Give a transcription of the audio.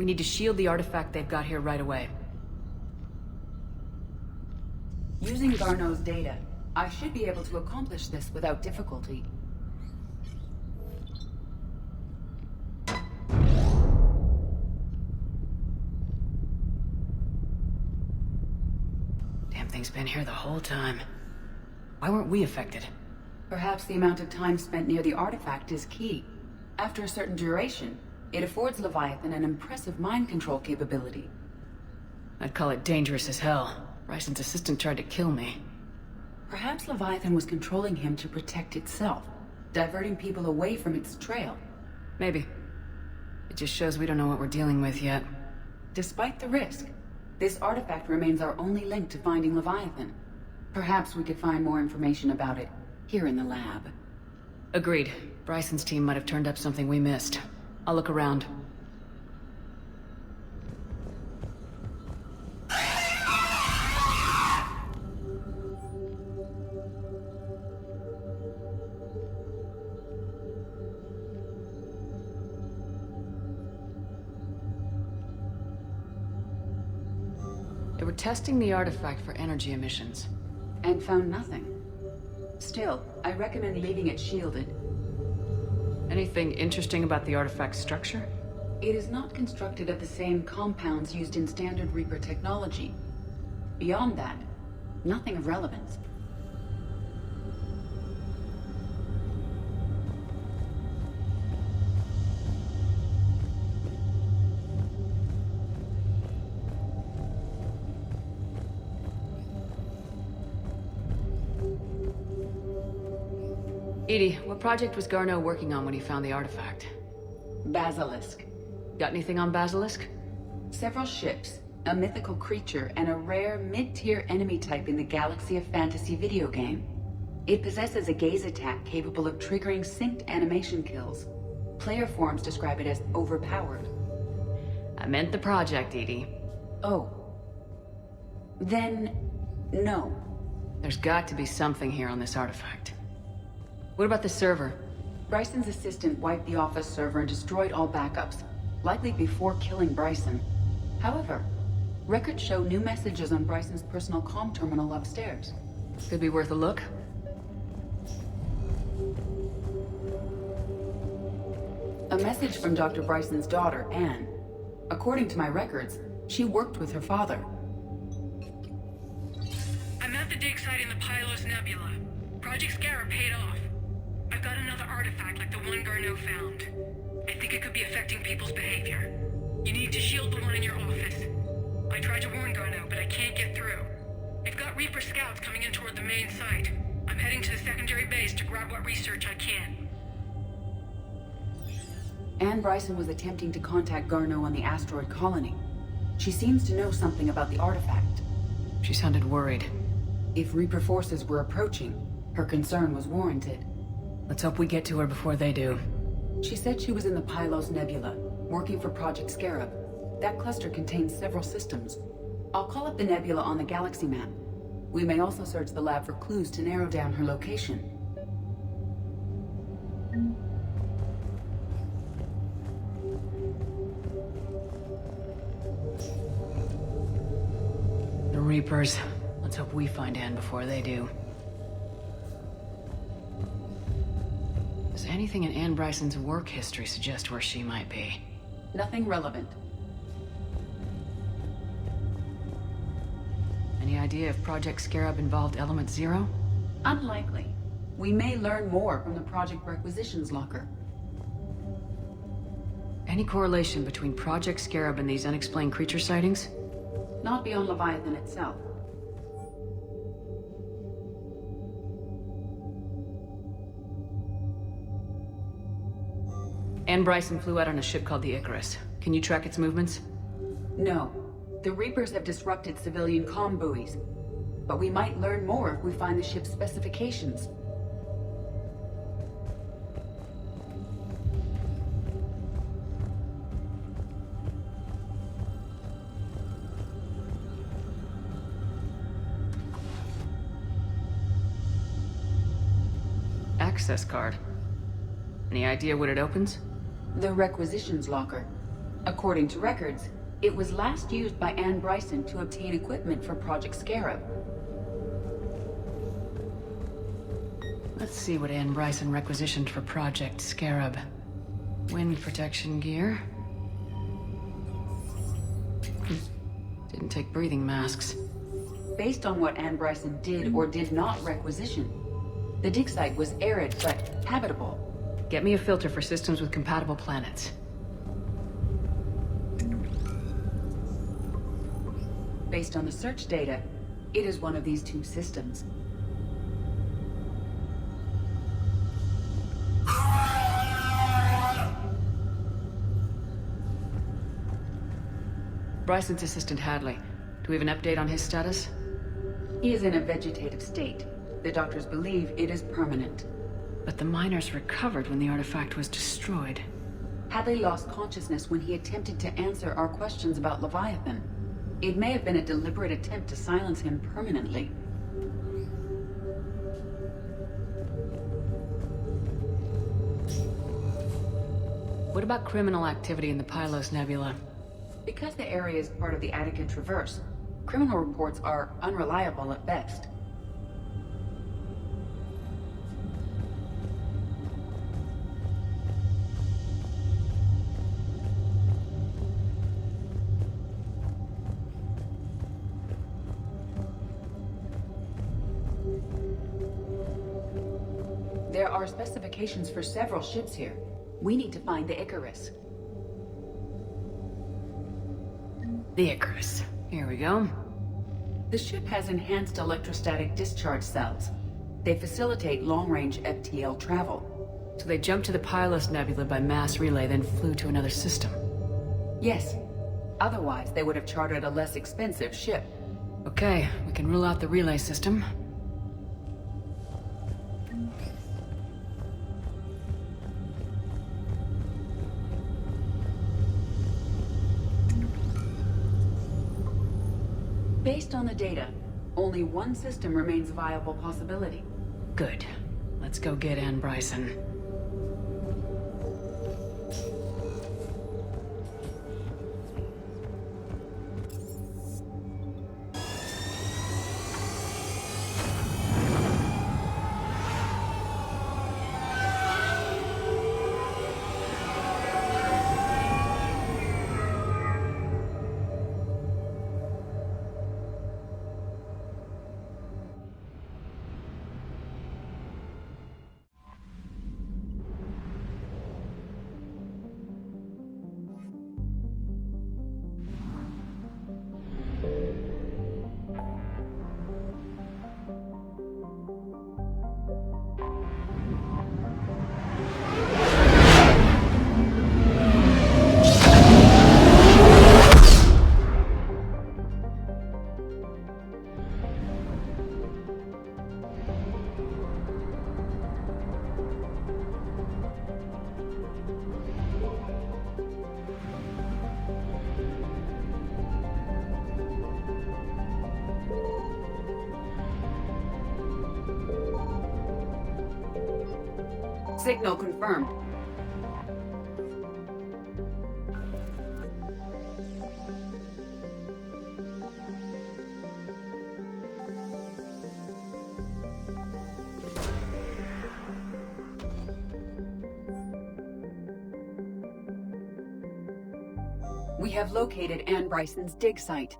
We need to shield the artifact they've got here right away. Using Garneau's data, I should be able to accomplish this without difficulty. Damn thing's been here the whole time. Why weren't we affected? Perhaps the amount of time spent near the artifact is key. After a certain duration, it affords Leviathan an impressive mind control capability. I'd call it dangerous as hell. Bryson's assistant tried to kill me. Perhaps Leviathan was controlling him to protect itself, diverting people away from its trail. Maybe. It just shows we don't know what we're dealing with yet. Despite the risk, this artifact remains our only link to finding Leviathan. Perhaps we could find more information about it here in the lab. Agreed. Bryson's team might have turned up something we missed. I'll look around. They were testing the artifact for energy emissions. And found nothing. Still, I recommend leaving it shielded. Anything interesting about the artifact's structure? It is not constructed of the same compounds used in standard Reaper technology. Beyond that, nothing of relevance. Edie, what project was Garneau working on when he found the artifact? Basilisk. Got anything on Basilisk? Several ships, a mythical creature, and a rare mid-tier enemy type in the Galaxy of Fantasy video game. It possesses a gaze attack capable of triggering synced animation kills. Player forums describe it as overpowered. I meant the project, Edie. Oh. Then, no. There's got to be something here on this artifact. What about the server? Bryson's assistant wiped the office server and destroyed all backups, likely before killing Bryson. However, records show new messages on Bryson's personal comm terminal upstairs. Could be worth a look. A message from Dr. Bryson's daughter, Anne. According to my records, she worked with her father. I'm at the dig site in the Pylos Nebula. Project Scarab paid off. I've got another artifact like the one Garneau found. I think it could be affecting people's behavior. You need to shield the one in your office. I tried to warn Garneau, but I can't get through. They've got Reaper scouts coming in toward the main site. I'm heading to the secondary base to grab what research I can. Anne Bryson was attempting to contact Garneau on the asteroid colony. She seems to know something about the artifact. She sounded worried. If Reaper forces were approaching, her concern was warranted. Let's hope we get to her before they do. She said she was in the Pylos Nebula, working for Project Scarab. That cluster contains several systems. I'll call up the nebula on the galaxy map. We may also search the lab for clues to narrow down her location. The Reapers. Let's hope we find Anne before they do. Does anything in Anne Bryson's work history suggest where she might be? Nothing relevant. Any idea if Project Scarab involved Element Zero? Unlikely. We may learn more from the Project Requisitions Locker. Any correlation between Project Scarab and these unexplained creature sightings? Not beyond Leviathan itself. Anne Bryson flew out on a ship called the Icarus. Can you track its movements? No. The Reapers have disrupted civilian comm buoys. But we might learn more if we find the ship's specifications. Access card. Any idea what it opens? The Requisitions Locker. According to records, it was last used by Anne Bryson to obtain equipment for Project Scarab. Let's see what Anne Bryson requisitioned for Project Scarab. Wind protection gear. Didn't take breathing masks. Based on what Anne Bryson did or did not requisition, the dig site was arid but habitable. Get me a filter for systems with compatible planets. Based on the search data, it is one of these two systems. Bryson's assistant Hadley. Do we have an update on his status? He is in a vegetative state. The doctors believe it is permanent. But the miners recovered when the artifact was destroyed. Hadley lost consciousness when he attempted to answer our questions about Leviathan. It may have been a deliberate attempt to silence him permanently. What about criminal activity in the Pylos Nebula? Because the area is part of the Attica Traverse, criminal reports are unreliable at best. There are specifications for several ships here. We need to find the Icarus. The Icarus. Here we go. The ship has enhanced electrostatic discharge cells. They facilitate long-range FTL travel. So they jumped to the Pylos Nebula by mass relay, then flew to another system. Yes. Otherwise, they would have chartered a less expensive ship. Okay, we can rule out the relay system. Based on the data, only one system remains a viable possibility. Good. Let's go get Anne Bryson. Signal confirmed. We have located Anne Bryson's dig site.